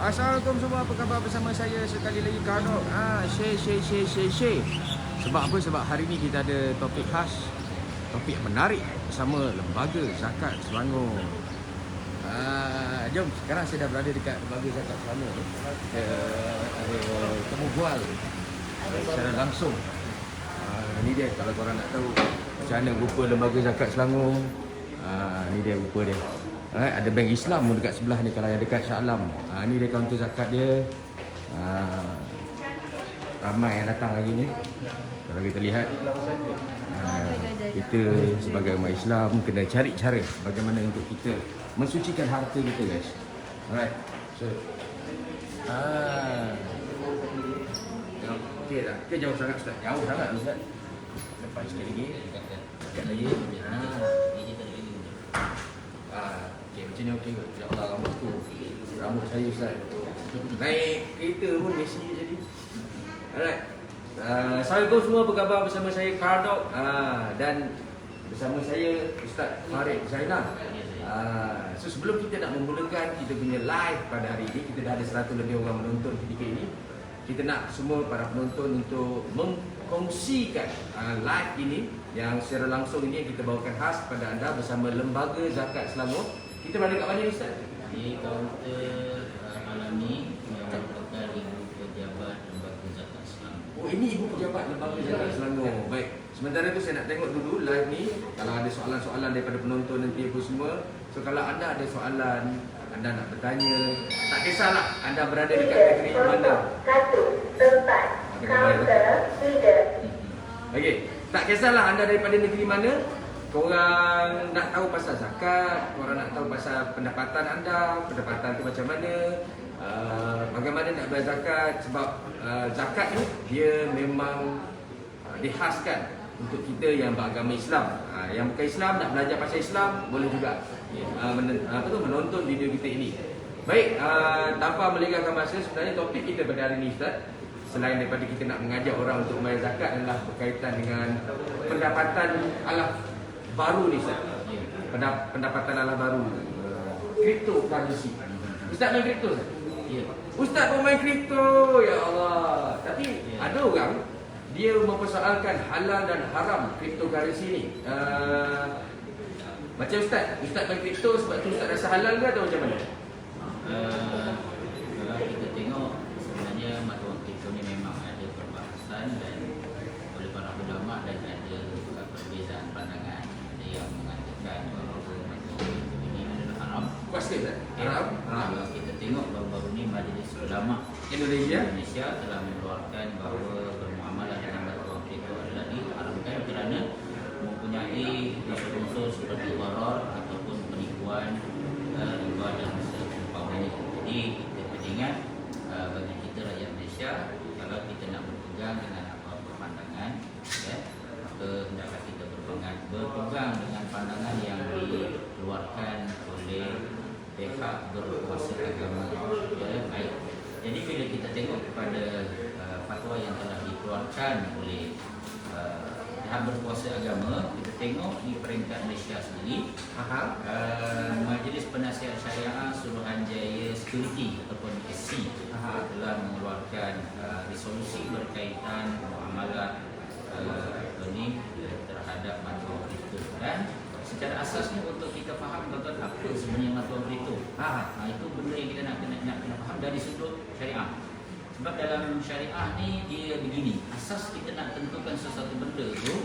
Assalamualaikum semua, apa khabar? Bersama saya sekali lagi Kano. Share. Sebab apa? Sebab hari ni kita ada topik khas, topik yang menarik bersama Lembaga Zakat Selangor. Jom, sekarang saya dah berada dekat Lembaga Zakat Selangor. Ada temu bual secara langsung. Ni dia, kalau korang nak tahu macam mana rupa Lembaga Zakat Selangor. Ni dia rupa dia. Ada bank Islam pun dekat sebelah ni, kalau yang dekat Shah Alam. Ni dia kaunter zakat dia. Ramai yang datang hari ni. Kalau kita lihat, kita sebagai umat Islam kena cari cara bagaimana untuk kita mensucikan harta kita, guys. Alright. So, okey tak? Okey, jauh sangat Ustaz. Jauh sangat Ustaz. Lepas sikit lagi. Dekat lagi. Okey, macam ni okey ke? Ya Allah, rambut saya Ustaz. Naik kereta pun Messi jadi. Alright. Assalamualaikum semua, apa khabar? Bersama saya Kardok. Dan bersama saya Ustaz Farid Zainal. So sebelum kita nak memulakan kita punya live pada hari ini, kita dah ada 100 lebih orang menonton ketika ini. Kita nak semua para penonton untuk mengkongsikan live ini yang secara langsung ini yang kita bawakan khas kepada anda bersama Lembaga Zakat Selangor. Kita berada kat mana ni Ustaz? Di kaunter malam ni yang merupakan Ibu Pejabat Lembaga Zakat Selangor. Oh, ini Ibu Pejabat Lembaga Zakat Selangor. Baik. Sementara tu saya nak tengok dulu live ni. Kalau ada soalan-soalan daripada penonton nanti apa semua. So kalau anda ada soalan, anda nak bertanya, tak kisahlah anda berada dekat negeri mana. Okey, tak kisahlah anda daripada negeri mana. Korang nak tahu pasal zakat, korang nak tahu pasal pendapatan anda, pendapatan tu macam mana, bagaimana nak bayar zakat. Sebab zakat ni dia memang dihaskan untuk kita yang beragama Islam. Yang bukan Islam nak belajar pasal Islam boleh juga menonton video kita ini. Baik, tanpa melengahkan masa, sebenarnya topik kita pada hari ini Ustaz, selain daripada kita nak mengajak orang untuk bayar zakat, adalah berkaitan dengan pendapatan ala baru ni Ustaz. Pendapatan ala baru, cryptocurrency. Ustaz main crypto Ustaz? Ya. Ustaz pun main crypto, ya Allah. Tapi ada orang dia mempersoalkan halal dan haram cryptocurrency ni. Macam Ustaz main crypto sebab tu Ustaz rasa halal ke atau macam mana? Kalau kita tengok sebenarnya mata wang kripto ni memang ada perbahasan dan oleh para ulama dan ada perbezaan pandangan. Ada yang mengatakan bahawa mata wang kripto ini adalah haram. Pasti Ustaz? Haram? Kalau kita tengok baru-baru ni Majlis Ulama Indonesia telah mengeluarkan bahawa bermuamalah dengan mata wang kripto adalah diharamkan kerana mempunyai unsur-unsur seperti gharar ataupun penipuan, riba dan seumpamanya. Jadi kita ingat bagi kita rakyat Malaysia, kalau kita nak berpegang dengan apa-apa pandangan, maka hendaklah kita berpegang dengan pandangan yang dikeluarkan oleh pihak berkuasa agama. Baik. Jadi bila kita tengok kepada fatwa yang telah dikeluarkan oleh pihak berkuasa agama, kita tengok di peringkat Malaysia sendiri, Majlis Penasihat Syariah Suruhanjaya Security ataupun SC telah mengeluarkan resolusi berkaitan muamalah terhadap mata wang kripto. Dan secara asasnya untuk kita faham betul apa sebenarnya mata wang kripto, itu benda yang kita nak kena faham dari sudut syariah. Sebab dalam syariah ni dia begini, asas kita nak tentukan sesuatu benda tu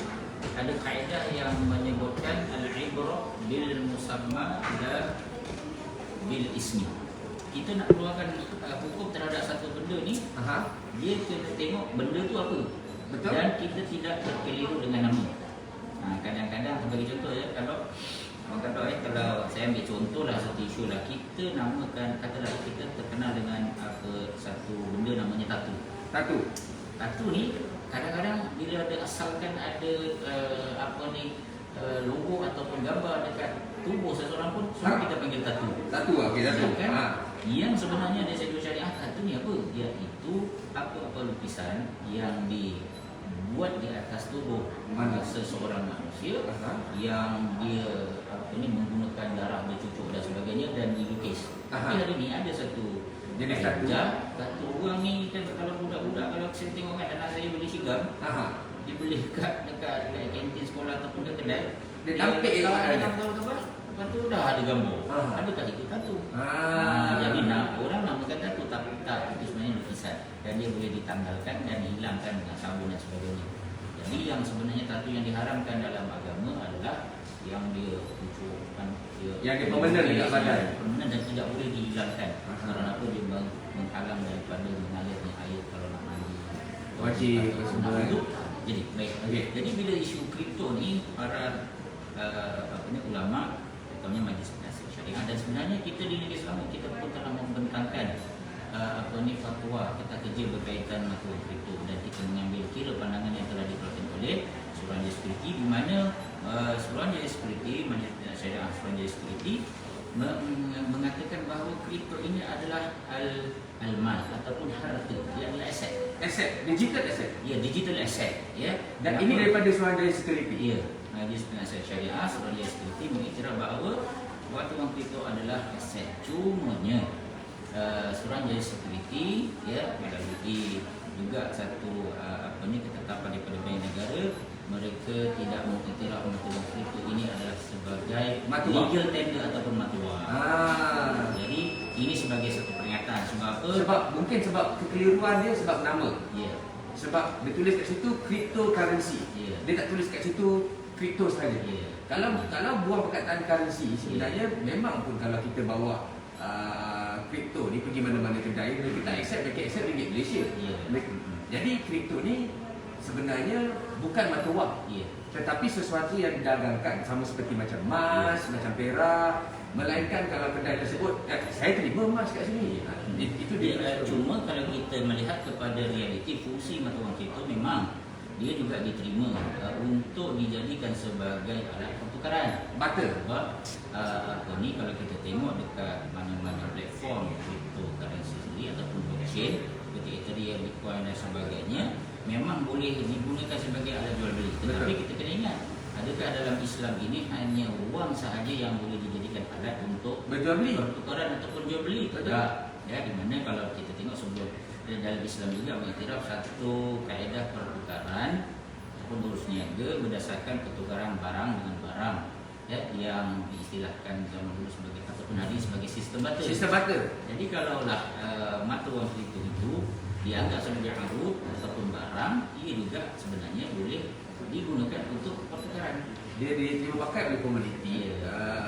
ada kaedah yang menyebutkan al-ibrah bil musamma dan bil ismi. Kita nak keluarkan hukum terhadap satu benda ni, dia kena tengok benda tu apa. Betul. Dan kita tidak terkeliru dengan nama. Kadang-kadang sebagai contoh kalau saya ambil contohlah satu isu lah, kita namakan, katalah kita terkenal dengan satu benda namanya tatu ni kadang-kadang bila ada asalkan ada logo ataupun gambar dekat tubuh seseorang pun semua kita panggil tatu kan? Yang sebenarnya dari segi syariah tatu ni apa? Iaitu apa-apa lukisan yang dibuat di atas tubuh seseorang manusia yang dia menggunakan darah bercucuk dan sebagainya dan dilukis. Tapi hari ni ada satu Jenis satu. Satu orang ni kan, kalau budak-budak, kalau saya tengok kan anak saya beli sigam, dia beli dekat kantin sekolah ataupun dekat kedai. Dia tampik je kawan dia. Lepas tu dah ada gambar. Adakah itu tattoo? Jadi orang namakan tattoo, tapi tak, itu sebenarnya lukisan. Dan dia boleh ditanggalkan dan dihilangkan dengan sabun dan sebagainya. Jadi yang sebenarnya tattoo yang diharamkan dalam agama adalah yang dia pucukkan, yang dia permanent dekat badan, permanent dan tidak boleh dihilangkan. Kerana apa? Dia menghalang daripada mengalirnya air kalau nak mandi. Wajib itu. Jadi baik. Jadi bila isu kripto ni, para ulama, utamanya majlis penasihat syariah, dan sebenarnya kita di negeri Selangor kita pun telah membentangkan fatwa kata kerja berkaitan masalah kripto, dan kita mengambil kira pandangan yang telah dikeluarkan oleh Suruhanjaya Security, di mana Suruhanjaya Security, Majlis Penasihat Syariah Suruhanjaya Security mengatakan bahawa kripto ini adalah al-mal ataupun harta, ia adalah aset, digital asset. Ya, digital asset, ya. Dan ini daripada Suruhanjaya Security. Ya, Majlis Penasihat Syariah Suruhanjaya Security mengiktiraf bahawa wang kripto adalah aset. Cumanya Suruhanjaya Security ya melalui juga satu ketetapan daripada Bank Negara, mereka tidak mengiktiraf mata wang kripto ini adalah sebagai legal tender ataupun mata wang. Jadi ini sebagai satu peringatan. Sebab apa? Sebab kekeliruan dia sebab nama. Ya. Sebab dia tulis kat situ cryptocurrency. Ya. Dia tak tulis kat situ kripto sahaja. Ya. Kalau buang perkataan currency, sebenarnya memang pun kalau kita bawa kripto ni pergi mana-mana kedai, mereka tak accept ringgit Malaysia. Jadi kripto ni sebenarnya bukan mata wang, tetapi sesuatu yang didagangkan, sama seperti macam emas, macam perak, melainkan kalau kedai tersebut saya terima emas kat sini. Itu dia. Cuma kalau kita melihat kepada realiti, fungsi mata wang kripto memang dia juga diterima untuk dijadikan sebagai alat pertukaran. Barter. Sebab ni kalau kita tengok dekat mana-mana platform cryptocurrency sendiri ataupun blockchain seperti Ethereum, Bitcoin dan sebagainya, memang boleh digunakan sebagai alat jual beli. Tetapi kita kena ingat, adakah dalam Islam ini hanya wang sahaja yang boleh dijadikan alat untuk berjual beli, pertukaran ataupun jual beli? Tidak. Ya, di mana kalau kita tengok sebelum dalam Islam juga mengiktiraf satu kaedah pertukaran ataupun urus niaga berdasarkan pertukaran barang dengan barang, ya, yang diistilahkan zaman dulu sebagai ataupun hari sebagai sistem barter. Sistem barter. Jadi kalaulah mata wang kripto itu dianggap sebagai arut ataupun barang, ia juga sebenarnya boleh digunakan untuk pertukaran. Dia diterima pakai oleh komuniti.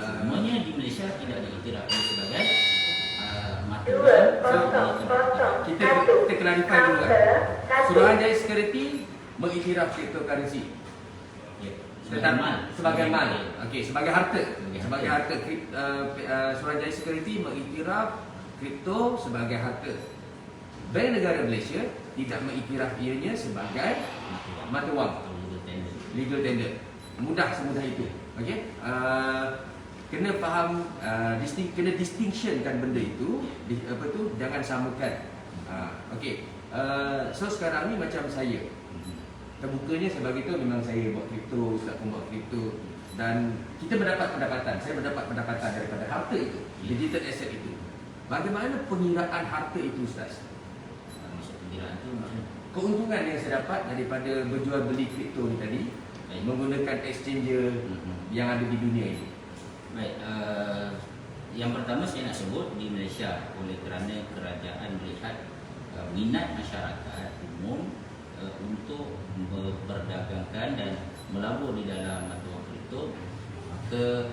Semuanya di Malaysia tidak diiktiraf sebagai mata wang. Kita clarify dulu kan. Suruhanjaya Security mengiktiraf cryptocurrency. Sebagai mal. Okey, sebagai harta. Sebagai harta. Suruhanjaya Security mengiktiraf kripto sebagai harta. Bank Negara Malaysia tidak mengiktiraf ianya sebagai mata wang. Legal tender. Semudah itu. Okey. Kena faham, kena distinctionkan benda itu, jangan samakan. Okey. So sekarang ni macam saya. Terbukanya sebagai itu memang saya buat kripto, Ustaz pun buat kripto, dan kita mendapat pendapatan. Saya mendapat pendapatan daripada harta itu, digital asset itu. Bagaimana pengiraan harta itu, Ustaz? Pengiraan itu maksudnya keuntungan yang saya dapat daripada berjual beli kripto ni tadi, menggunakan exchanger yang ada di dunia ini. Baik, yang pertama saya nak sebut di Malaysia, oleh kerana kerajaan melihat minat masyarakat umum untuk memperdagangkan dan melabur di dalam mata wang kripto, maka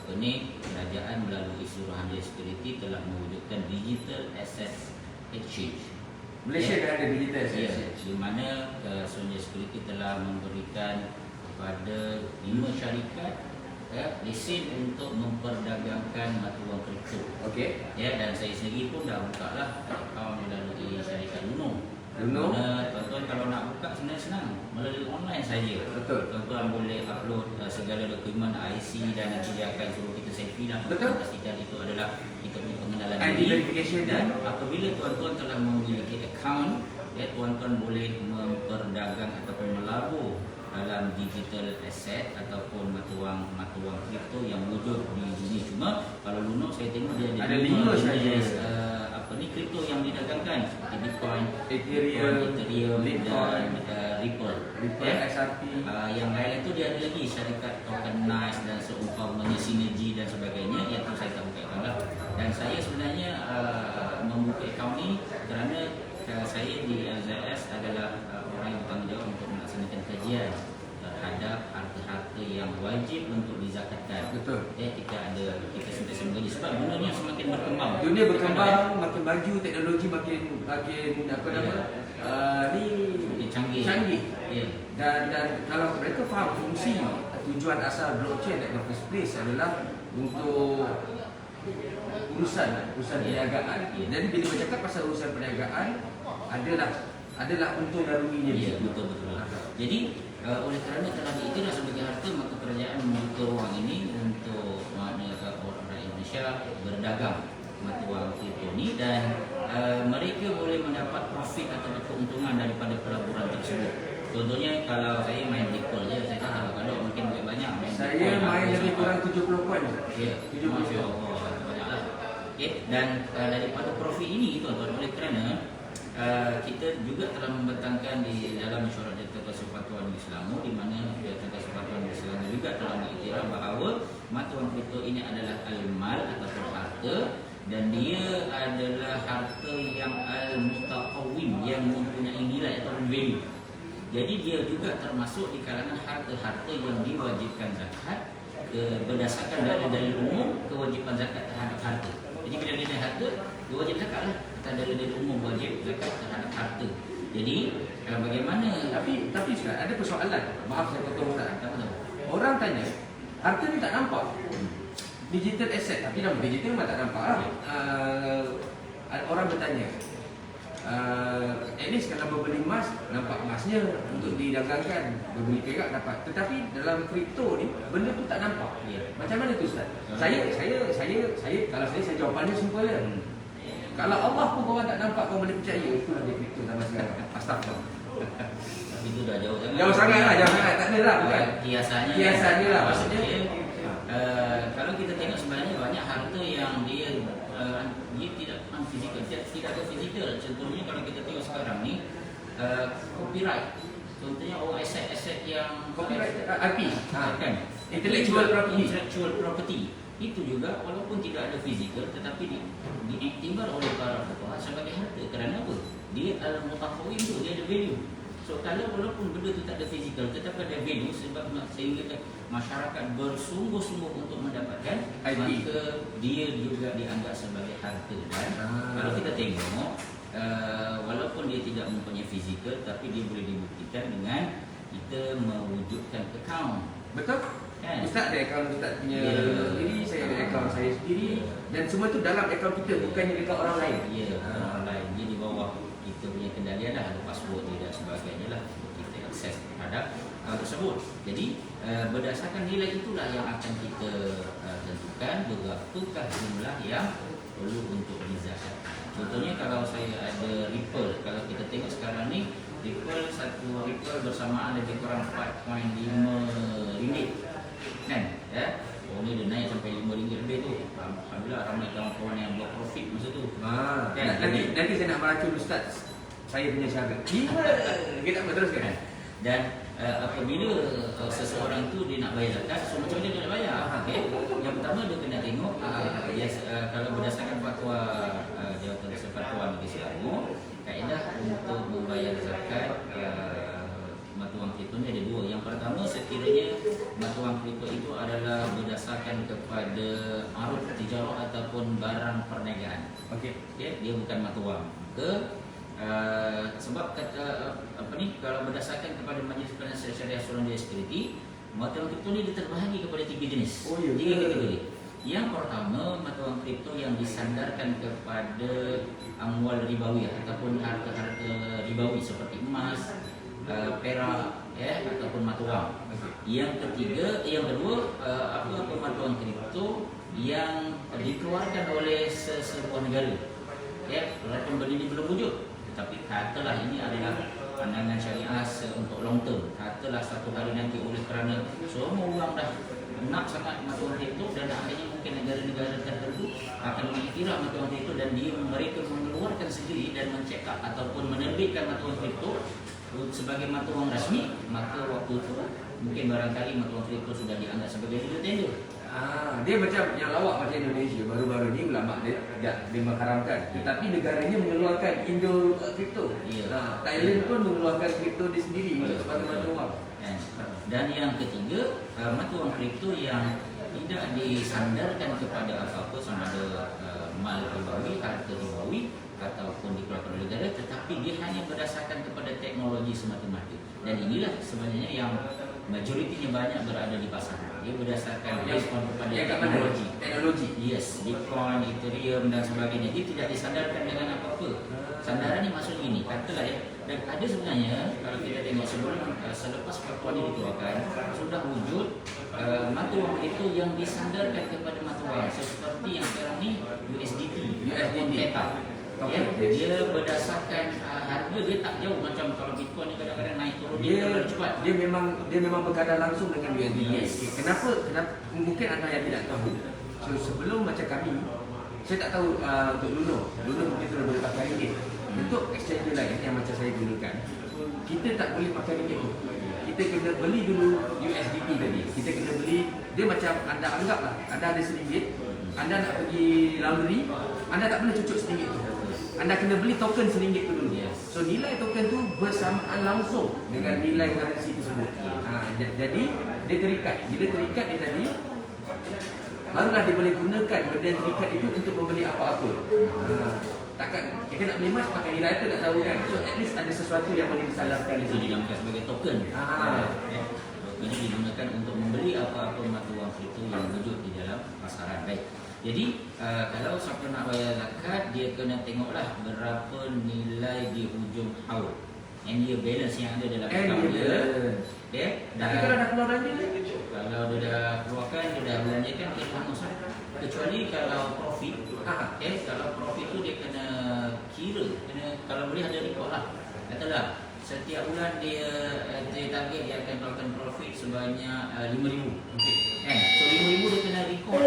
kerajaan melalui Suruhanjaya Security telah mewujudkan Digital Assets Exchange. Malaysia dah ada Digital Assets Exchange, di mana Suruhanjaya Security telah memberikan kepada 5 syarikat lesen untuk memperdagangkan mata wang kripto. Okey. Ya, dan saya sendiri pun dah buka lah akaun melalui syarikat Luno. Tuan-tuan kalau nak buka sebenarnya senang, melalui online saja. Betul. Tuan-tuan boleh upload segala dokumen IC dan nanti dia akan suruh kita selfie lah. Betul. Pastikan itu adalah kita punya pengenalan identification. Dan apabila tuan-tuan telah memiliki akaun, ya, tuan-tuan boleh memperdagang ataupun melabur dalam digital asset ataupun mata wang kripto yang wujud di dunia. Cuma kalau Luno saya tengok dia ada 5 saja. kripto yang didagangkan seperti Bitcoin, Ethereum, dan Ripple. XRP. Yang lain itu dia ada lagi syarikat tokenized dan seumpamanya Synergy dan sebagainya yang tu saya tak buka account lah. Dan saya sebenarnya membuka account ni kerana saya di LZS adalah orang yang bertanggungjawab untuk melaksanakan kajian terhadap harta-harta yang wajib untuk dizakatkan. Betul. Kita sentiasa mengkaji sebab dunia semakin berkembang. Dunia berkembang, makin maju, teknologi makin apa nama? Ni Makin canggih. Ya. Dan kalau mereka faham fungsi tujuan asal blockchain at the first place adalah untuk urusan perniagaan. Jadi bila bercakap pasal urusan perniagaan adalah untung dan ruginya. Ya, betul. Jadi oleh kerana telah diiktiraf sebagai harta, maka kerajaan membuka ruang ini untuk orang Indonesia berdagang mata wang kripto ni dan mereka boleh mendapat profit atau keuntungan daripada pelaburan tersebut. Contohnya kalau saya main Ripple je, saya tak tahu kalau mungkin banyak main Saya Bitcoin, main lebih kurang 70 poin. Ya, 70 Masya Allah, banyaklah. Okay. Dan daripada profit ini tuan-tuan, oleh kerana kita juga telah membentangkan di dalam mesyuarat Jabatan Persekutuan Negeri Selangor, di mana Jabatan Persekutuan Negeri Selangor juga telah mengiktiraf bahawa mata wang kripto ini adalah al-mal ataupun harta, dan dia adalah harta yang al-mutaqawwim, yang mempunyai nilai atau value. Jadi dia juga termasuk di kalangan harta-harta yang diwajibkan zakat berdasarkan dari umum kewajipan zakat terhadap harta. Jadi bila dia naik harta, dia wajib zakat lah. Dari umum wajib zakat terhadap harta. Jadi bagaimana? Tapi Ustaz, ada persoalan. Maaf saya potong Ustaz. Tak tahu. Orang tanya, harta ni tak nampak. Digital asset, tapi dalam digital memang tak nampak lah. Orang bertanya, at least kalau berbeli emas, nampak emasnya untuk didagangkan. Berbeli perak dapat. Tetapi dalam kripto ni, benda tu tak nampak. Ya. Macam mana tu Ustaz? Saya kalau saya jawapannya simple je. Kalau Allah pun korang tak nampak, kau boleh percaya. Itulah dia kripto zaman sekarang. Astagfirullah. Tapi itu dah jauh sangat. Jauh sangat lah, tak ada lah bukan? Kiasannya lah, maksudnya. Kalau kita tengok sebenarnya banyak harta yang dia tidak fizikal, tidak ada fizikal. Contohnya kalau kita tengok sekarang ni copyright. Contohnya aset yang Copyright, IP, kan? Intellectual property. Itu juga walaupun tidak ada fizikal tetapi diiktibar oleh para fuqaha sebagai harta. Kerana apa? Dia al-mutaqawwim tu, dia ada value. So kalau walaupun benda tu tak ada fizikal tetapi ada value sebab sehingga masyarakat bersungguh-sungguh untuk mendapatkan IP, maka dia juga dianggap sebagai harta. Dan kalau kita tengok walaupun dia tidak mempunyai fizikal tapi dia boleh dibuktikan dengan kita mewujudkan akaun. Betul? Kan? Ustaz ada akaun Ustaz punya sendiri, saya ada akaun saya sendiri, dan semua tu dalam akaun kita, bukannya dekat orang lain. Ya, orang lain. Dia di bawah kita punya kendalian lah, ada password dia dan sebagainya lah untuk kita akses terhadap hal tersebut. Jadi berdasarkan nilai itulah yang akan kita tentukan berapakah jumlah yang perlu untuk dizakatkan. Contohnya kalau saya ada Ripple, kalau kita tengok sekarang ni Ripple, satu Ripple bersamaan lebih kurang 4.5 ringgit. Kan? Ya. Oh ni dia naik sampai RM5 lebih tu. Alhamdulillah ramai kawan-kawan yang buat profit masa tu. Kan? Nanti saya nak meracun Ustaz saya punya cara. Kita nak teruskan. Dan apabila seseorang tu dia nak bayar zakat, so macam mana dia nak bayar? Okay? Yang pertama dia kena tengok kalau berdasarkan fatwa Jabatan Persekutuan Negeri Selangor, kaedah untuk membayar zakat mata wang kripto ni ada dua. Yang pertama, sekiranya mata wang kripto itu adalah berdasarkan kepada arus tijarah ataupun barang perniagaan. Okey, dia bukan mata wang. Sebab kata kalau berdasarkan kepada Majlis Penasihat Syariah Suruhanjaya Security, mata wang kripto ni diterbahagi kepada tiga jenis. Tiga kategori. Yang pertama, mata wang kripto yang disandarkan kepada amwal ribawi ataupun harta-harta ribawi seperti emas, perak, ataupun mata wang. Yang kedua, apa mata wang kripto yang dikeluarkan oleh sebuah negara. Walaupun benda ini belum wujud, tetapi katalah ini adalah pandangan syariah untuk long term. Katalah satu hari nanti oleh kerana semua orang dah nak sangat mata wang kripto dan akhirnya mungkin negara-negara tertentu akan mengiktiraf mata wang kripto dan mereka mengeluarkan sendiri dan mencekap ataupun menerbitkan mata wang kripto sebagai mata wang rasmi, maka waktu itu mungkin barangkali mata wang kripto sudah dianggap sebagai legal tender. Dia macam yang lawak macam Indonesia baru-baru ni ulama dia mengharamkan, tetapi negaranya mengeluarkan Indo kripto. Thailand pun mengeluarkan kripto dia sendiri untuk sebagai mata wang. Dan yang ketiga, mata wang kripto yang tidak disandarkan kepada apa-apa sama ada mal ribawi, harta ribawi ataupun dikeluarkan oleh negara, tetapi dia hanya berdasarkan kepada teknologi semata-mata. Dan inilah sebenarnya yang majoritinya banyak berada di pasar. Dia berdasarkan respon kepada teknologi. Yes, Bitcoin, Ethereum dan sebagainya. Dia tidak disandarkan dengan apa-apa. Sandaran ni maksud gini, katalah ya. Dan ada sebenarnya kalau kita tengok selepas peraturan ini dikeluarkan, sudah wujud mata wang itu yang disandarkan kepada mata wang seperti yang sekarang ni USDT ataupun Tether. Ya, dia berdasarkan harga dia tak jauh macam kalau Bitcoin ni kadang-kadang naik turun dia cepat. Dia memang berkaitan langsung dengan USDT. Yes. Kenapa mungkin anda yang tidak tahu. So sebelum macam kami, saya tak tahu untuk Luno mungkin sudah boleh pakai ringgit. Untuk exchange lain yang macam saya gunakan, kita tak boleh pakai ringgit tu. Kita kena beli dulu USDT tadi. Kita kena beli, dia macam anda anggaplah anda ada RM1, anda nak pergi laundry, anda tak boleh cucuk RM1 tu. Anda kena beli token RM1 tu dulu. So nilai token tu bersamaan langsung dengan nilai currency tersebut. Jadi dia terikat. Bila terikat dia tadi, barulah dia boleh gunakan benda yang terikat itu untuk membeli apa-apa. Takkan kita nak beli emas pakai nilai tu tak tahu kan. So at least ada sesuatu yang boleh disalahkan Itu dinamakan sebagai token. Token ini digunakan untuk membeli apa-apa mata wang kripto yang wujud di dalam pasaran. Baik. Jadi kalau siapa nak bayar zakat, dia kena tengoklah berapa nilai di hujung haul. And year balance yang ada dalam akaun dia. Okay? Tapi kalau dah keluar belanja ni, kalau dia dah keluarkan, dia dah belanjakan, dia hangus. Kecuali kalau profit. Kalau profit tu dia kena kira, kalau boleh ada report lah. Katalah setiap bulan dia target dia akan keluarkan profit sebanyak RM5,000. So RM5,000 dia kena record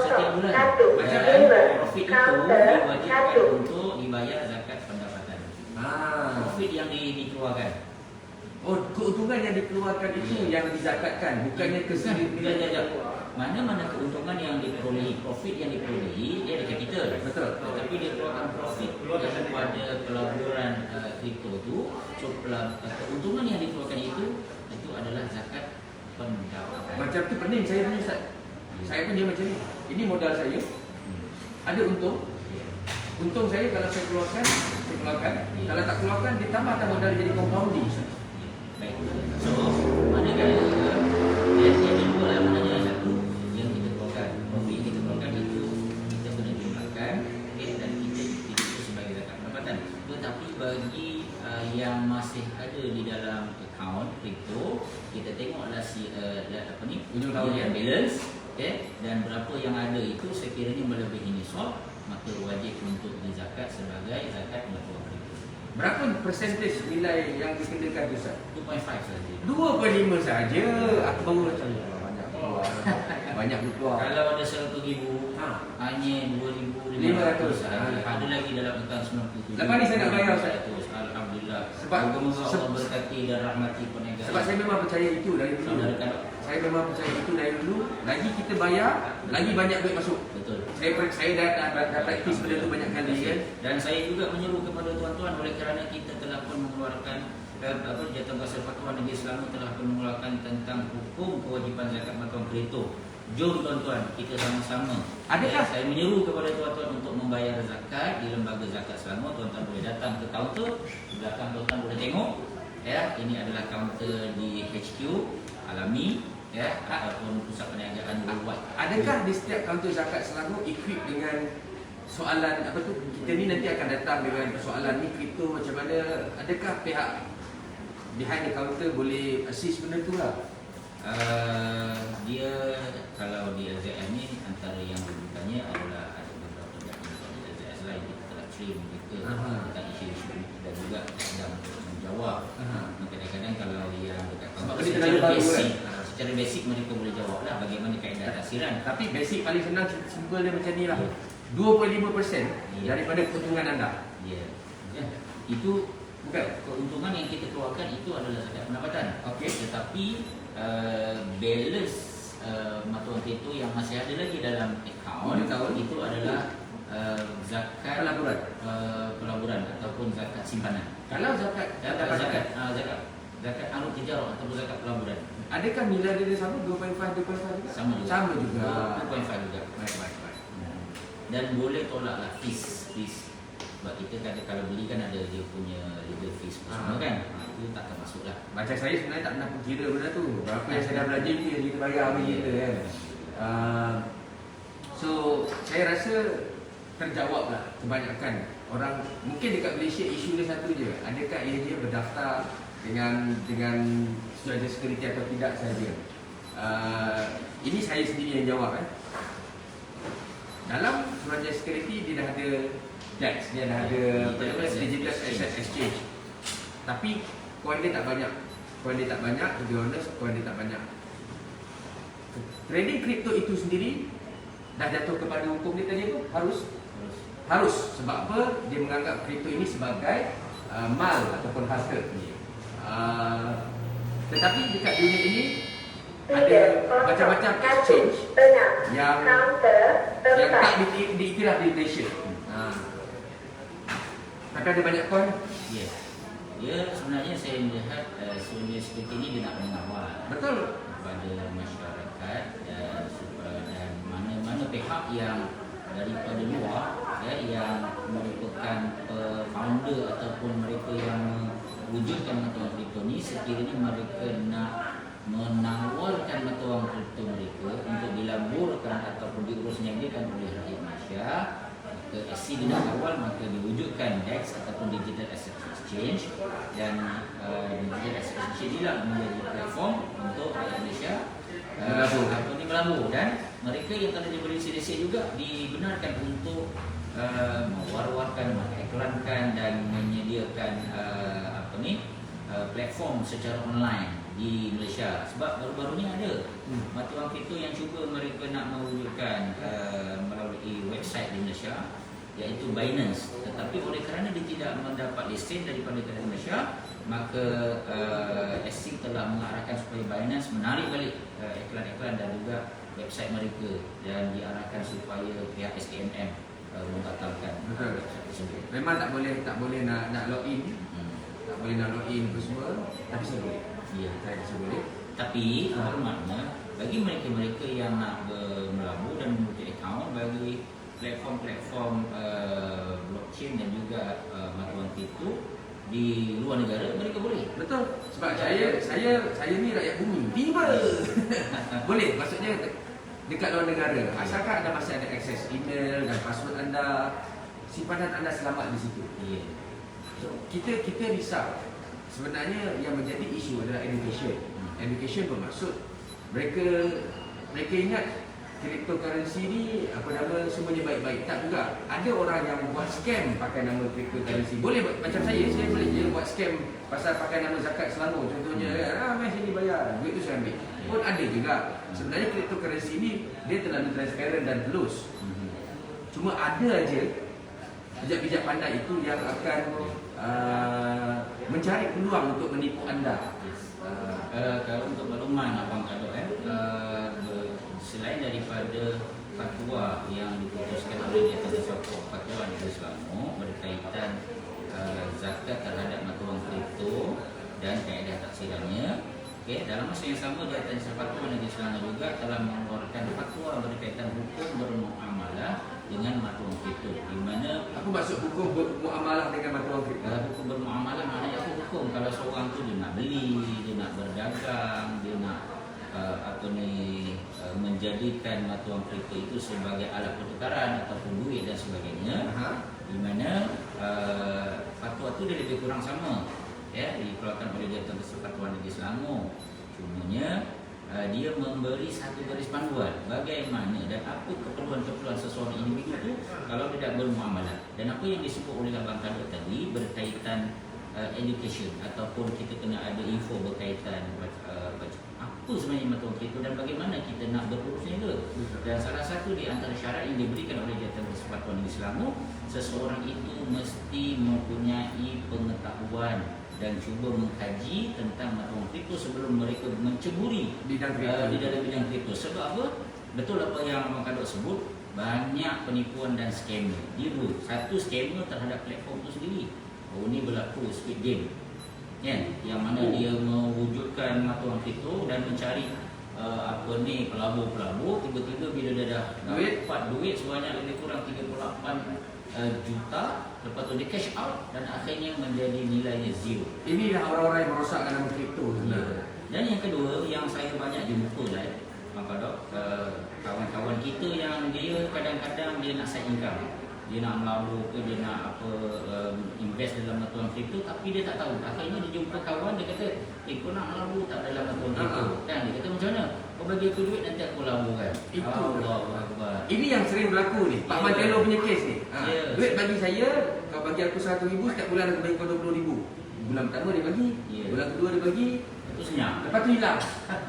setiap bulan. Macam profit itu diwajibkan untuk dibayar zakat pendapatan. Profit yang dikeluarkan. Oh, keuntungan yang dikeluarkan itu yang dizakatkan, bukannya keseluruhan. Mana-mana keuntungan yang diperolehi, profit yang diperolehi, dia ada capital. Betul. Tetapi dia keluarkan profit daripada pelaburan kripto itu. So keuntungan yang dikeluarkan itu adalah zakat pendapatan. Macam tu pening saya punya Ustaz. Saya punya macam ni. Ini modal saya. Ada untung. Untung saya kalau saya keluarkan. Kalau tak keluarkan, ditambahkan modal jadi compounding. Baik. So, manakala dia ada dua lah maknanya. Satu, yang kita keluarkan, profit yang kita keluarkan itu kita kena jumlahkan, dan kita itu sebagai zakat pendapatan. Tetapi bagi yang masih ada di dalam akaun kripto, kita tengoklah yang balance, dan berapa yang ada itu sekiranya melebihi nisab, maka wajib untuk dizakat sebagai zakat mata wang kripto. Berapa persentage nilai yang dikenakan tu Ustaz? 2.5 saja. 2.5 saja. Aku baru macam banyak keluar. Banyak keluar. Kalau ada 100,000, hanya 2,500 saja. Ada lagi dalam akaun 97. Lepas ni saya nak bayar Ustaz. Alhamdulillah. Sebab Allah berkati dan rahmati perniagaan. Sebab saya memang percaya itu dari dulu. Saya memang percaya itu dari dulu. Lagi kita bayar, lagi banyak duit masuk. Betul. Saya dah praktis benda tu banyak kali kan. Dan saya juga menyeru kepada tuan-tuan oleh kerana kita telah pun mengeluarkan Jabatan Kuasa Fatwa Negeri Selangor telah pun mengeluarkan tentang hukum kewajipan zakat mata wang kripto. Jom tuan-tuan, kita sama-sama. Adakah saya menyeru kepada tuan-tuan untuk membayar zakat di Lembaga Zakat Selangor. Tuan-tuan boleh datang ke kaunter. Di belakang tuan-tuan boleh tengok. Ini adalah kaunter di HQ Alami, ataupun pusat perniagaan worldwide. Adakah di setiap kaunter zakat Selangor equip dengan soalan apa tu? Kita ni nanti akan datang dengan soalan ni kripto macam mana? Adakah pihak behind the counter boleh assist benda tu lah? Dia kalau di LZS ni antara yang dibukanya adalah ada beberapa di LZS lain kita telah train mereka tentang isu-isu dan juga sedang menjawab. Kadang-kadang kalau yang dekat kaunter secara secara basic mereka boleh jawab lah bagaimana kaedah tafsiran. Tapi basic paling senang, simple dia macam ni lah. Ya. 25% Ya. daripada keuntungan anda. Ya. Ya. Itu bukan keuntungan yang kita keluarkan itu adalah zakat pendapatan. Okey. Tetapi balance mata wang kripto yang masih ada lagi dalam akaun itu adalah zakat pelaburan ataupun zakat simpanan. Kalau zakat Zakat anu tijarah ataupun zakat pelaburan. adakah nilai dia sama 2.5 juga? Sama juga. Sama juga. 2.5 juga. Baik. Dan boleh tolaklah fees. Sebab kita kalau beli kan ada dia punya legal fees semua kan. Itu tak termasuk lah. Macam saya sebenarnya tak pernah kira benda tu. Berapa yang saya dah belajar kita bayar apa kita kan. So saya rasa terjawab lah kebanyakan orang. Mungkin dekat Malaysia isu dia satu je. Adakah dia berdaftar dengan Suruhanjaya Security atau tidak saja. Ini saya sendiri yang jawab. Dalam Suruhanjaya Security dia dah ada DAX, dia dah ada Digital Asset Exchange. Tapi koin dia tak banyak. To be honest, koin dia tak banyak. Trading kripto itu sendiri dah jatuh kepada hukum dia tadi tu harus. Sebab apa? Dia menganggap kripto ini sebagai mal ataupun harta. Tetapi dekat dunia ini ada macam-macam exchange yang tak diiktiraf di Malaysia. Tapi ada banyak coin. Ya. Dia sebenarnya saya melihat Suruhanjaya Security ini dia nak mengawal Betul. kepada masyarakat dan mana-mana pihak yang daripada luar yang merupakan founder ataupun mereka yang wujudkan mata wang kripto ni, sekiranya mereka nak menawarkan mata wang kripto mereka untuk dilaburkan ataupun diurusniagakan oleh rakyat Malaysia, maka SC tidak awal maka diwujudkan DEX ataupun Digital Asset Exchange, dan Digital Asset Exchange inilah menjadi platform untuk rakyat Malaysia melabur, dan mereka yang telah diberi CDC juga dibenarkan untuk mewar-warkan, mengiklankan dan menyediakan platform secara online di Malaysia. Sebab baru-baru ni ada mata wang kripto yang cuba mereka nak mewujudkan melalui website di Malaysia, iaitu Binance. Tetapi oleh kerana dia tidak mendapat lesen daripada kerajaan Malaysia, maka SC telah mengarahkan supaya Binance menarik balik iklan-iklan dan juga website mereka, dan diarahkan supaya pihak SKMM membatalkan website tersebut. Memang tak boleh nak login. Tak boleh nak login apa semua, tapi saya boleh. Ya, Saya boleh. tapi makna bagi mereka-mereka yang nak melabur dan membuka akaun bagi platform-platform blockchain dan juga mata wang kripto di luar negara, mereka boleh. Betul. Sebab saya ni rakyat bumi. Tiba. Boleh. Maksudnya dekat luar negara, asalkan anda masih ada akses email dan password anda, simpanan anda selamat di situ. Ya. So, kita risau. Sebenarnya yang menjadi isu adalah education. Education bermaksud mereka ingat cryptocurrency ni semuanya baik-baik. Tak juga. Ada orang yang buat scam pakai nama cryptocurrency. Boleh macam saya boleh je buat scam pasal pakai nama zakat Selangor contohnya kan. Mai sini bayar, duit tu saya ambil. Pun ada juga. Sebenarnya cryptocurrency ni dia terlalu transparent dan telus. Cuma ada aja bijak-bijak pandai itu yang akan mencari peluang untuk menipu anda. Kalau untuk makluman Abang Kado selain daripada fatwa yang diputuskan oleh Jabatan Fatwa Negeri Selangor berkaitan zakat terhadap mata wang kripto dan kaedah taksirannya, dalam masa yang sama Jabatan Fatwa Negeri Selangor juga telah mengeluarkan fatwa berkaitan hukum bermuamalah dengan mata wang kripto, di mana Apa maksud hukum bermuamalah dengan mata wang kripto? hukum bermuamalah maknanya hukum kalau seorang tu dia nak beli, dia nak berdagang, dia nak menjadikan mata wang kripto itu sebagai alat pertukaran ataupun duit dan sebagainya, di mana fatwa itu dia lebih kurang sama dikeluarkan oleh Jabatan Fatwa Negeri Selangor. Cumanya dia memberi satu garis panduan bagaimana dan apa keperluan-keperluan seseorang individu itu kalau tidak bermuamalah, dan apa yang disebut oleh Abang Kado tadi berkaitan education ataupun kita kena ada info berkaitan apa sebenarnya mata wang kripto dan bagaimana kita nak berurus niaga. Dan salah satu di antara syarat yang diberikan oleh Jabatan Persekutuan Negeri Selangor, seseorang itu mesti mempunyai pengetahuan dan cuba mengkaji tentang mata wang kripto sebelum mereka menceburi Bidang di dalam bidang kripto. Sebab apa? Betul apa yang Abang Kadok sebut, banyak penipuan dan scammer. Dia satu scammer terhadap platform itu sendiri. Oh, ini berlaku Squid Game, yang mana dia mewujudkan mata wang kripto dan mencari pelabur-pelabur. Tiba-tiba bila dia dah dapat duit sebanyak lebih kurang 38 juta, lepas tu dia cash out dan akhirnya menjadi nilainya zero. Inilah orang-orang yang merosakkan nama kripto sebenarnya. Dan yang kedua yang saya banyak jumpa Bang Kadok, kawan-kawan kita yang dia kadang-kadang dia nak side income, dia nak melabur ke, dia nak invest dalam mata wang kripto, tapi dia tak tahu. Akhirnya dia jumpa kawan, dia kata, kau nak melabur tak dalam mata wang kripto? Kan dia kata, macam mana? Kau bagi aku duit nanti aku labur kan. Itu Allahuakbar. Ini yang sering berlaku ni. Pak Mantelo punya kes ni. Duit bagi saya, kau bagi aku 100,000, setiap bulan aku bagi kau 20,000. Bulan pertama dia bagi, bulan kedua dia bagi, itu senyap. lepas tu hilang.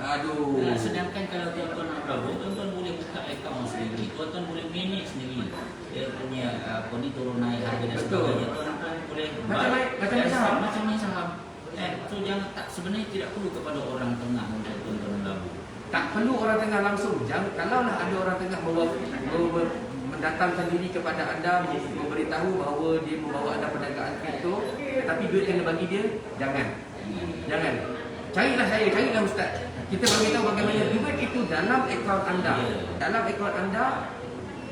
Aduh. Sedangkan kalau tuan-tuan nak berabur, tuan-tuan boleh buka akaun sendiri, tuan-tuan boleh manage sendiri. Dia punya turun naik harga dan sebagainya. Tuan-tuan boleh macam main saham. So jangan sebenarnya tidak perlu kepada orang tengah untuk tuan-tuan berabur. Tak perlu orang tengah langsung. Kalaulah ada orang tengah mendatangkan diri kepada anda, memberitahu bahawa dia membawa anda perdagangan kripto, tetapi duit kena bagi dia, jangan. Carilah saya, carilah ustaz. Kita bagi tahu bagaimana duit itu dalam akaun anda. Dalam akaun anda,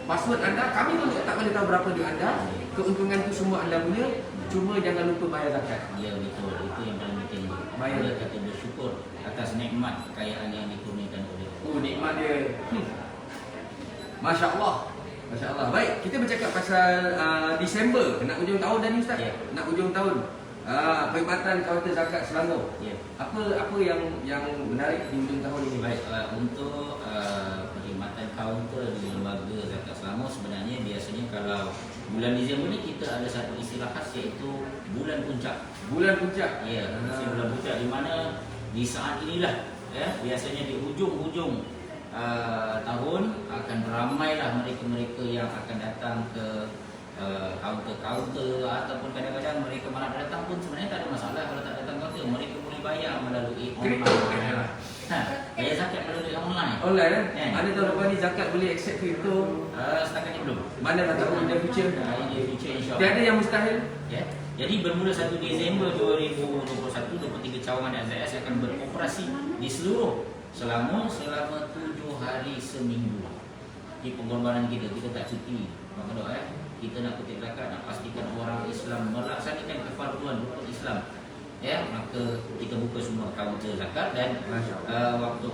password anda, kami pun tak boleh tahu berapa duit anda. Keuntungan itu semua anda punya. Cuma jangan lupa bayar zakat. Ya betul, itu yang paling penting. Bayar. Dia kata bersyukur atas nikmat kekayaan yang dikurniakan oleh Allah. Oh, nikmat dia. Masya Allah. Masya Allah. Baik, kita bercakap pasal Disember. Nak hujung tahun dah ni ustaz? Nak hujung tahun. Perkhidmatan kaunter zakat Selangor. Apa yang menarik di hujung tahun ini? Baik, untuk perkhidmatan kaunter di lembaga zakat Selangor, sebenarnya biasanya kalau bulan Disember ni kita ada satu istilah khas, iaitu bulan puncak. Bulan puncak. Ya, bulan puncak, di mana di saat inilah biasanya di hujung-hujung tahun akan ramailah mereka-mereka yang akan datang ke kaunter-kaunter, ataupun kadang-kadang mereka malah datang pun sebenarnya tak ada masalah kalau tak datang kaunter. Mereka boleh bayar melalui online. Bayar zakat melalui online. Online Mana tahu lepas ni zakat boleh accept kripto? Setakat ni belum. Mana tak tahu in the future? In the future insya-Allah. Tiada yang mustahil. Jadi bermula 1 Disember 2021, 23 cawangan AZS akan beroperasi di seluruh Selangor selama 7 hari seminggu. Di pengorbanan kita tak cuti. Maka kita nak kutip zakat, nak pastikan orang Islam melaksanakan kefarduan rukun Islam. Maka kita buka semua kaunter zakat dan waktu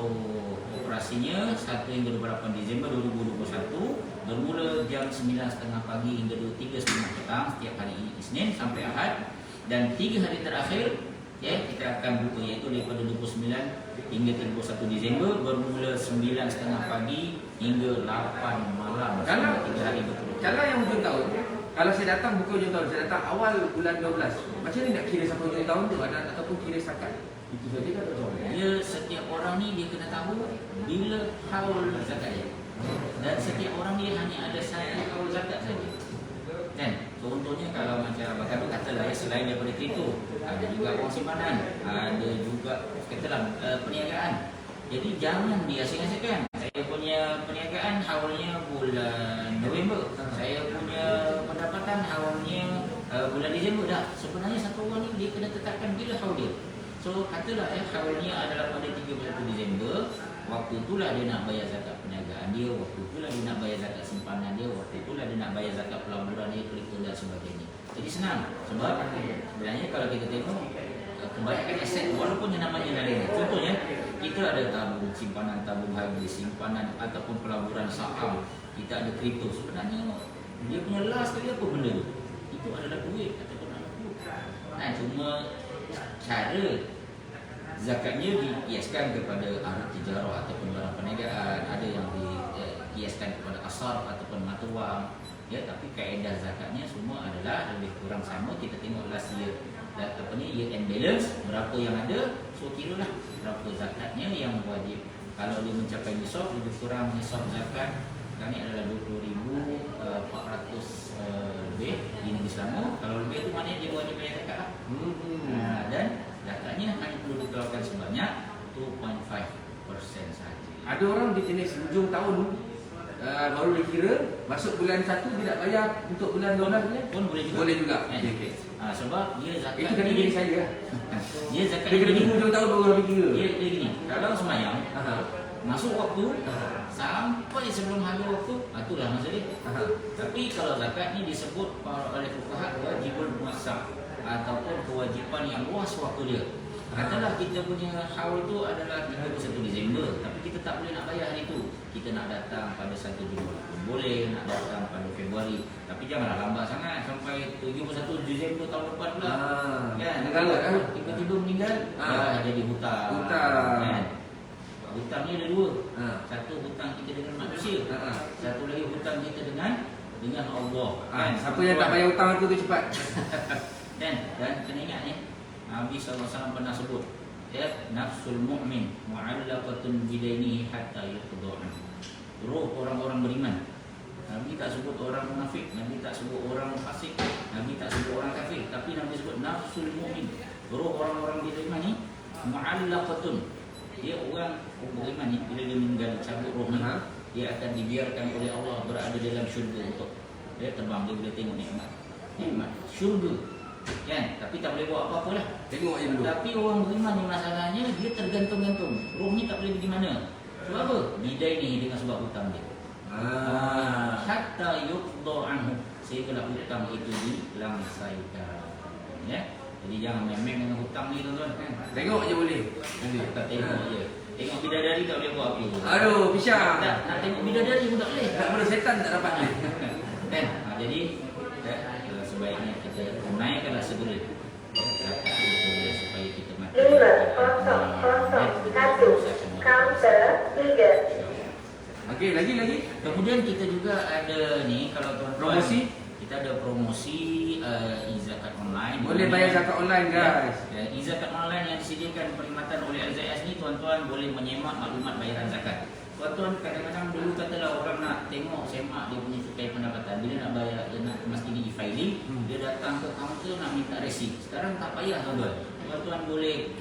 operasinya 1 hingga 28 Disember 2021 bermula jam 9.30 pagi hingga 3.30 petang setiap hari Isnin sampai Ahad, dan 3 hari terakhir kita akan buka, iaitu daripada 29 hingga 31 Disember bermula 9.30 pagi hingga 8 malam. Kalau 3 hari betul. Kalau yang hujung tahun, kalau saya datang buka hujung tahun, saya datang awal bulan 12. Macam ni nak kira sampai hujung tahun tu ataupun kira setakat? Itu saja kan tak? Dia setiap orang ni dia kena tahu bila haul zakat dia. Dan setiap orang dia hanya ada satu haul zakat saja. Kan? Contohnya kalau macam Abang Kadok katalah selain daripada kripto, ada juga wang simpanan, ada juga katalah perniagaan. Jadi jangan diasing-asingkan. Saya punya perniagaan haulnya bulan November. Saya punya pendapatan haulnya bulan Disember. Dah, sebenarnya satu orang ni dia kena tetapkan bila haul dia. So katalah haulnya adalah pada 31 Disember. Waktu itulah dia nak bayar zakat perniagaan dia, waktu itulah dia nak bayar zakat simpanan dia, waktu itulah dia nak bayar zakat pelaburan dia, kripto dan sebagainya. Jadi senang. Sebab sebenarnya kalau kita tengok kebanyakan aset walaupun yang namanya lain. Contohnya kita ada tabung simpanan, tabung haji, simpanan ataupun pelaburan saham, kita ada kripto. Sebenarnya dia punya last kali apa benda tu? Itu adalah duit ataupun anak duit. Cuma cara zakatnya dikiaskan kepada arah tijarah ataupun barang perniagaan, ada yang dikiaskan kepada asar ataupun mata wang. Tapi kaedah zakatnya semua adalah lebih kurang sama. Kita tengok last year year end balance, berapa yang ada, so kira lah berapa zakatnya yang wajib. Kalau dia mencapai nisab, lebih kurang nisab zakat kami adalah 20,400 lebih di negeri Selangor. Kalau lebih itu maknanya dia wajib bayar zakat lah. Dan zakatnya hanya perlu dikeluarkan sebanyak 2.5% saja. Ada orang di jenis hujung tahun baru dikira masuk bulan 1 tidak bayar untuk bulan 12 ni Pun boleh juga. boleh juga. Okay. Sebab dia zakat Itu kena diri saya. dia zakat Dia kena ni hujung tahun baru habis kira. dia gini. Kalau semayang masuk waktu sampai sebelum habis waktu, itulah masa dia. Tapi kalau zakat ni disebut oleh fuqaha wajibul muassab ataupun kewajipan yang luas waktu dia. Katalah kita punya haul tu adalah 31 Disember, tapi kita tak boleh nak bayar hari tu. Kita nak datang pada 1 Januari pun boleh, nak datang pada Februari. Tapi janganlah lambat sangat sampai 31 Disember tahun depan pula. Kan? Tiba-tiba meninggal, jadi hutang. Kan? Hutang ni ada dua. Satu hutang kita dengan manusia. Satu lagi hutang kita dengan Allah. Kan? Siapa yang tak bayar hutang aku tu cepat. Dan kena ingat ni, Nabi SAW pernah sebut, ya, nafsul mu'min mu'allaqatun bidainihi hatta yuqda'an. Roh orang-orang beriman. Nabi tak sebut orang munafik, Nabi tak sebut orang fasik, Nabi tak sebut orang kafir, tapi Nabi sebut nafsul mu'min. Roh orang-orang beriman ni mu'allaqatun. Dia orang beriman ni bila dia meninggal cabut roh ni, dia akan dibiarkan oleh Allah berada dalam syurga untuk dia terbang, dia boleh tengok nikmat syurga. Kan? Tapi tak boleh buat apa-apa lah. Tengok je dulu. Tapi orang beriman ni masalahnya dia tergantung-gantung. Roh ni tak boleh pergi mana. Sebab apa? Bidai ni dengan sebab hutang dia. Hatta yuqda anhu, sehinggalah hutang itu dilangsaikan. Ya. Jadi jangan main-main dengan hutang ni tuan-tuan. Tengok je boleh. Tak tengok je. Tengok bidadari tak boleh buat apa. Aduh, pisang. Nak tengok bidadari pun tak boleh. Tak boleh, setan tak dapat ni. Kan? Jadi sebaiknya kita tunaikanlah segera zakat itu supaya kita mati. 500 counter 3. Okey, lagi. Kemudian kita juga ada ni, kalau tuan-tuan, Promosi? kita ada promosi e-zakat online. Boleh bayar zakat online, guys. E-zakat online yang disediakan perkhidmatan oleh LZS ni, tuan-tuan boleh menyemak maklumat bayaran zakat. Tuan-tuan kadang-kadang dulu katalah orang nak tengok semak dia punya cukai pendapatan, bila nak bayar, dia nak mesti di e-filing, dia datang ke kaunter nak minta resit. Sekarang tak payah tuan-tuan. Tuan-tuan boleh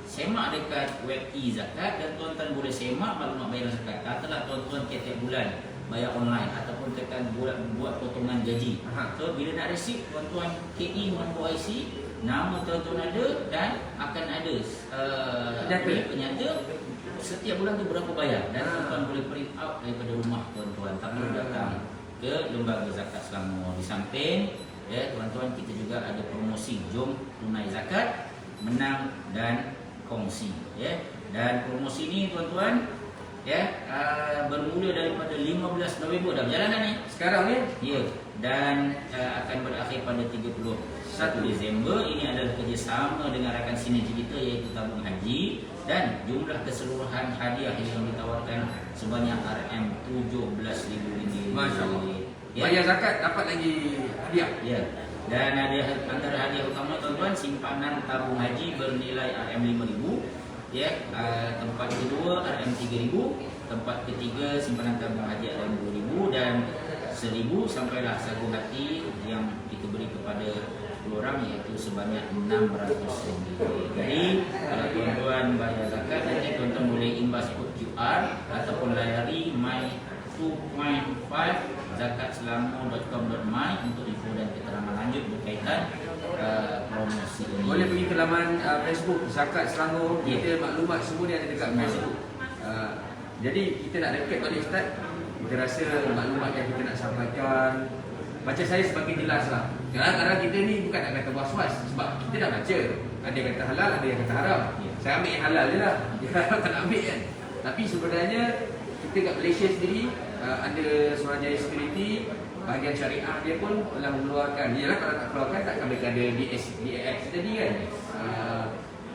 semak dekat web e-zakat, dan tuan-tuan boleh semak maklumat bayaran zakat. Katalah tuan-tuan tiap-tiap bulan bayar online ataupun tekan buat potongan gaji. So bila nak resit, tuan-tuan KE nombor IC, nama tuan-tuan ada, dan akan ada penyata setiap bulan tu berapa bayar, dan tuan-tuan boleh print out daripada rumah tuan-tuan, tak perlu datang ke lembaga zakat Selangor. Di samping ya tuan-tuan, kita juga ada promosi jom tunai zakat, menang dan kongsi ya. Dan promosi ni tuan-tuan ya bermula daripada 15 November dah berjalan dah ni Sekarang ni? ya, dan akan berakhir pada 31 Disember. Ini adalah kerjasama dengan rakan sinergi kita iaitu tabung haji, dan jumlah keseluruhan hadiah yang ditawarkan sebanyak RM17,000. Masya Allah. Ya. Bayar zakat dapat lagi hadiah. Ya. Dan antara hadiah utama tuan-tuan, simpanan tabung haji bernilai RM5,000. Ya. Tempat kedua RM3,000. Tempat ketiga simpanan tabung haji RM2,000, dan 1,000 sampailah sagu hati yang kita beri kepada 10 orang, iaitu sebanyak RM600. Jadi kalau tuan-tuan bayar zakat, nanti tuan-tuan boleh imbas kod QR ataupun layari my2.5 zakatselangor.com.my untuk info dan keterangan lanjut berkaitan promosi ini. Boleh pergi ke laman Facebook Zakat Selangor. Ya. Kita maklumat semua ni ada dekat Facebook. Jadi kita nak rekod balik Ustaz. Kita rasa maklumat yang kita nak sampaikan, macam saya semakin jelas lah. Kadang-kadang kita ni bukan nak kata was-was, sebab kita dah baca. Ada yang kata halal, ada yang kata haram. Ya. Saya ambil yang halal je lah. Yang haram tak nak ambil kan. Tapi sebenarnya kita kat Malaysia sendiri ada Suruhanjaya Security, bahagian syariah dia pun telah mengeluarkan. Yalah, kalau tak keluarkan takkan mereka ada DAX tadi kan.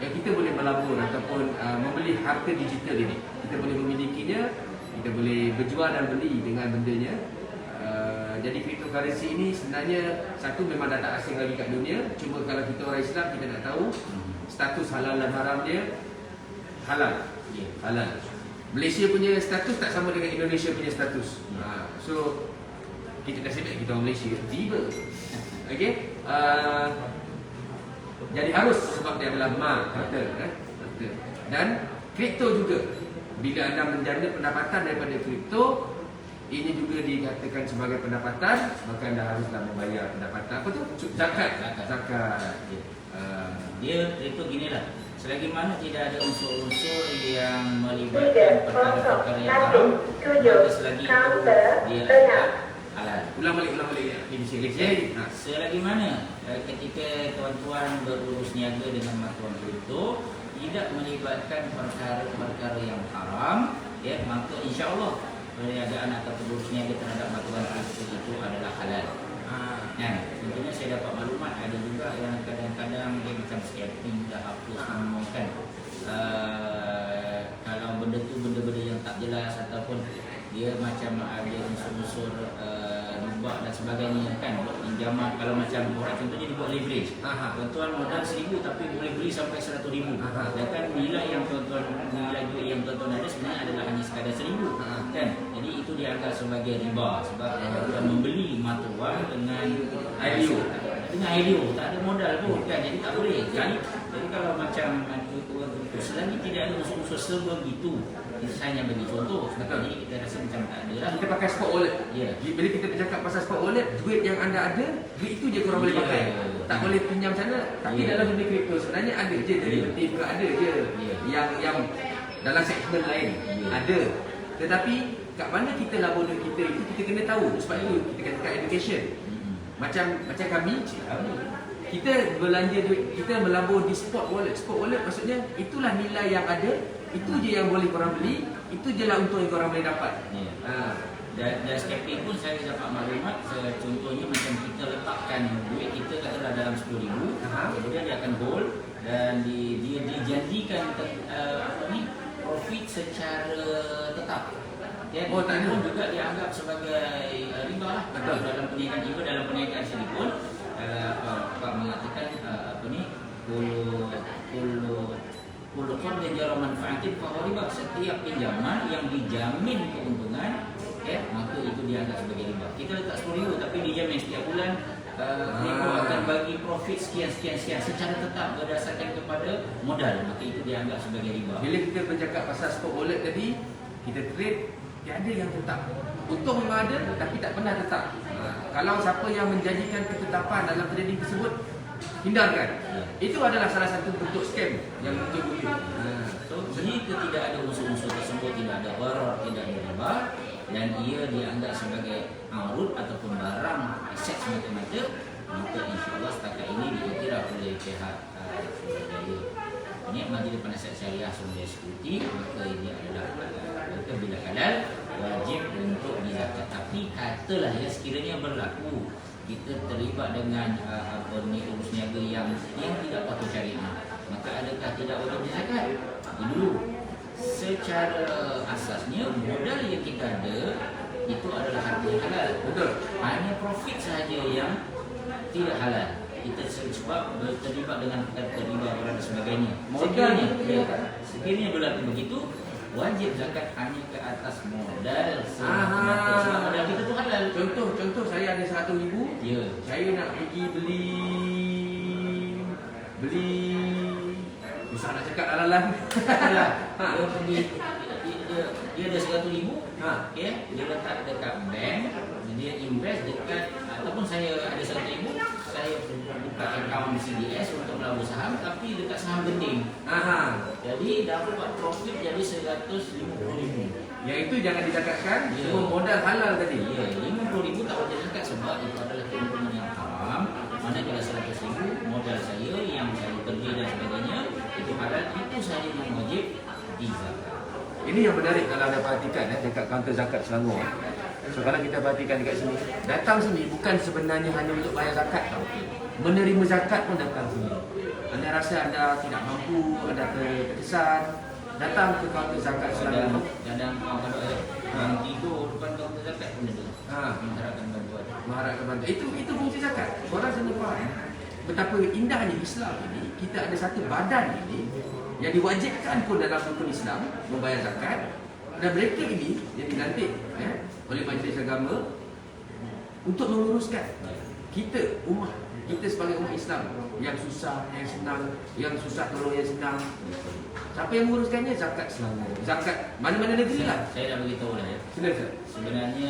Yang kita boleh melabur ataupun membeli harta digital ini. Kita boleh memilikinya, kita boleh berjual dan beli dengan bendanya. Jadi cryptocurrency ini sebenarnya satu memang dah tak asing lagi kat dunia. Cuma kalau kita orang Islam kita nak tahu status halal dan haram dia halal. Ya. Halal. Malaysia punya status tak sama dengan Indonesia punya status. So kita nasib baik kita orang Malaysia tiba. Okey. Jadi harus sebab dia adalah harta. Dan kripto juga. Bila anda menjana pendapatan daripada kripto, ini juga dikatakan sebagai pendapatan, maka anda haruslah membayar pendapatan. Apa tu? Zakat. Dia itu ginilah. Selagi mana tidak ada unsur-unsur yang melibatkan perkara-perkara yang haram, maka selagi itu dia adalah halal. Ulang balik ya. Selagi mana ketika tuan-tuan berurus niaga dengan matuan kripto tidak melibatkan perkara-perkara yang haram, ya, maka insya-Allah perniagaan atau berurus niaga terhadap matuan kripto itu adalah halal. Tentunya saya dapat maklumat ada juga yang kadang-kadang dia macam scalping dah apa semua kan. Kalau benda tu benda-benda yang tak jelas ataupun dia macam ada unsur-unsur riba dan sebagainya kan, buat pinjaman. Kalau macam orang contohnya dia buat leverage, tuan-tuan modal 1,000 tapi boleh beli sampai 100,000. Sedangkan nilai yang nilai duit yang tuan-tuan ada sebenarnya adalah hanya sekadar 1,000 kan. Jadi itu dianggap sebagai riba sebab tuan membeli mata wang dengan IDO tak ada modal pun kan, jadi tak boleh. Jadi kalau macam selagi tidak ada unsur-unsur sebegitu, saya hanya bagi contoh. Jadi kita rasa macam tak ada lah. Kita pakai spot wallet. Bila kita bercakap pasal spot wallet, duit yang anda ada, duit itu je korang boleh pakai. Tak boleh pinjam sana. Tapi dalam dunia kripto sebenarnya ada je derivatif ke, ada je yang dalam segmen lain ada. Tetapi kat mana kita labur duit kita itu kita kena tahu. Sebab itu kita katakan education. Macam kami, kita belanja duit, kita melabur di spot wallet. Spot wallet maksudnya itulah nilai yang ada, itu je yang boleh korang beli, itu je lah untung yang korang boleh dapat. Dan scalping pun saya dapat maklumat, contohnya macam kita letakkan duit kita katakanlah dalam 10,000, kemudian dia akan hold dan dia dijanjikan profit secara tetap. Ya, itu pun juga dianggap sebagai riba lah. Dalam perniagaan riba, dalam perniagaan sekalipun Pak mengatakan kullu qardin jara manfaatin fa riba. Setiap pinjaman yang dijamin keuntungan, maka itu dianggap sebagai riba. Kita letak 10,000 tapi dijamin setiap bulan Riba akan bagi profit sekian secara tetap berdasarkan kepada modal, maka itu dianggap sebagai riba. Bila kita bercakap pasal spot wallet tadi, kita trade tiada yang tetap. Untung memang ada tapi tak pernah tetap. Kalau siapa yang menjanjikan ketetapan dalam trading tersebut, hindarkan. Itu adalah salah satu bentuk scam yang betul-betul. So, jika tidak ada unsur-unsur tersebut, tidak ada gharar, tidak ada riba, dan ia dianggap sebagai arud ataupun barang aset semata-mata, maka insyaAllah setakat ini diiktiraf oleh pihak Suruhanjaya. Ini Majlis Penasihat Syariah Suruhanjaya Sekuti, maka ini adalah halal. Bila halal, wajib untuk dizakat. Tapi katalah ya sekiranya berlaku kita terlibat dengan urus niaga yang tidak patuh syariah, maka adakah tidak wajib dizakat? Dulu secara asasnya modal yang kita ada itu adalah harta yang halal. Betul. Hanya profit sahaja yang tidak halal. Kita sebab terlibat dengan riba dan sebagainya. Sekiranya berlaku begitu, wajib zakat hanya ke atas modal semata. Sebab modal kita tu halal. Contoh saya ada 100,000. Ya. Saya nak pergi beli susah nak cakap alalan. Dia pergi dia ada 100,000, okey, dia letak dekat bank, dia invest dekat, ataupun saya ada 100,000, saya buka akaun CDS untuk melabur saham tapi dekat saham genting. Jadi dapat profit jadi 150,000. Yang itu jangan dizakatkan, Ya. semua modal halal tadi. Ya, 50,000 tak wajib zakat sebab itu adalah keuntungan yang haram. Manakala 100,000 modal saya yang saya kerja dan sebagainya itu halal, itu sahaja yang wajib dizakat. Ini yang menarik kalau anda perhatikan dekat kaunter zakat Selangor. So kalau kita perhatikan dekat sini, datang sini bukan sebenarnya hanya untuk bayar zakat tau. Menerima zakat pun datang sini. Anda rasa anda tidak mampu, anda terkesan, datang ke kaunter zakat Selangor. Kadang kalau ada orang tidur depan kaunter zakat pun ada. mengharapkan bantuan. Mengharapkan bantuan. Itu fungsi zakat. Orang kena faham betapa indahnya Islam ini. Kita ada satu badan ini yang diwajibkan pun dalam rukun Islam membayar zakat, dan mereka ini yang dilantik oleh Majlis Agama untuk menguruskan kita, umat kita sebagai umat Islam yang susah, yang senang, yang susah tolong yang senang. Siapa yang menguruskannya? Zakat Selangor. Zakat mana-mana negeri lah. Saya dah beritahu lah ya. Sila Ustaz. Sebenarnya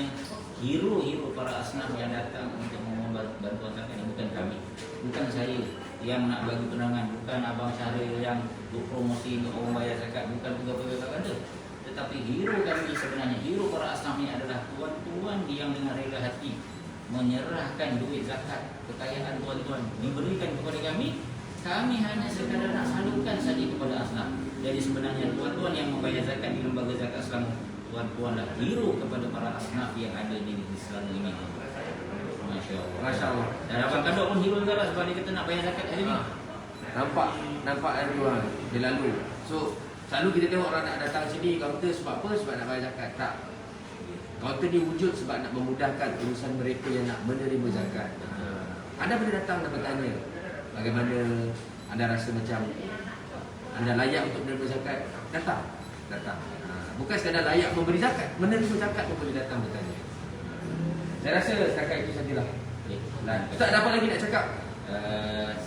hero-hero para asnaf yang datang untuk memohon bantuan zakat ini bukan kami, bukan saya yang nak bagi penerangan, bukan Abang Syahril yang untuk promosi untuk orang bayar zakat, bukan pegawai ada. Tetapi hero kami sebenarnya, hero para asnaf ini adalah tuan-tuan yang dengan rela hati menyerahkan duit zakat, kekayaan tuan-tuan diberikan kepada kami. Kami hanya sekadar nak salurkan saja kepada asnaf. Jadi sebenarnya tuan-tuan yang membayar zakat di lembaga zakat Selangor, tuan-tuanlah hero kepada para asnaf yang ada di Selangor ini. Masya Allah. Masya Allah. Dan Abang Kadok pun hero juga lah sebab dia kata nak bayar zakat hari ni. Nampak everyone dia lalu. So selalu kita tengok orang nak datang sini kaunter sebab apa? Sebab nak bayar zakat. Tak. Kaunter ni wujud sebab nak memudahkan urusan mereka yang nak menerima zakat. Anda boleh datang dan bertanya, bagaimana anda rasa macam anda layak untuk menerima zakat? Datang. Bukan sekadar layak memberi zakat, menerima zakat pun boleh datang bertanya. Saya rasa setakat itu sajalah. Ustaz, ada apa lagi nak cakap?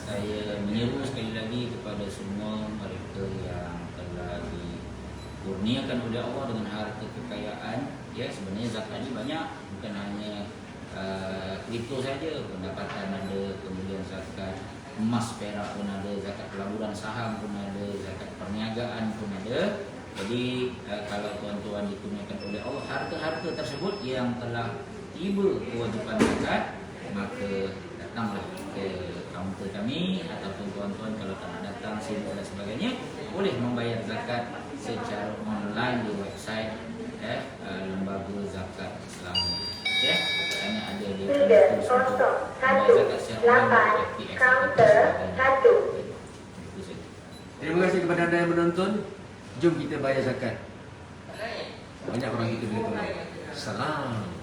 Saya menyeru sekali lagi kepada semua mereka yang telah dikurniakan oleh Allah dengan harta kekayaan. Ya, sebenarnya zakat ini banyak, bukan hanya kripto saja, pendapatan ada, kemudian zakat emas perak pun ada, zakat pelaburan saham pun ada, zakat perniagaan pun ada. Jadi kalau tuan-tuan dikurniakan oleh Allah harta-harta tersebut yang telah tiba kewajipan zakat, maka datanglah ke kaunter kami, ataupun tuan-tuan kalau tak nak datang sibuk dan sebagainya, boleh membayar zakat secara online di website lembaga zakat Selangor. Ya, kerana ada di 3018 counter 1. Terima kasih kepada anda yang menonton. Jom kita bayar zakat. Banyak orang kita boleh tolong. Salam.